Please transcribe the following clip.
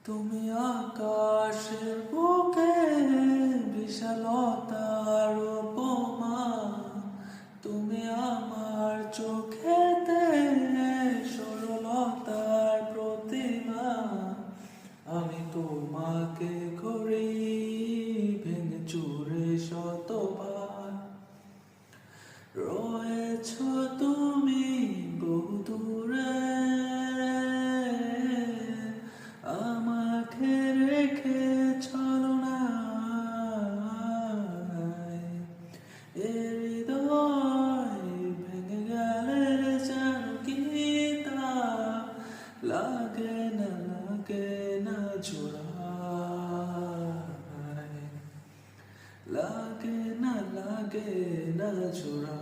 তুমি আকাশের বুকে বিশালতার উপমা, তুমি আমার চোখেতে সরলতার প্রতিমা। আমি তোমাকে করি ভেঙে চুরে শতবার, রয়েছ তুমি বহুদূরে, আমাকে রেখে চলো না। এ হৃদয় ভেঙে গেলে যেন কি তা লাগে না জোড়া, লাগে না জোড়া।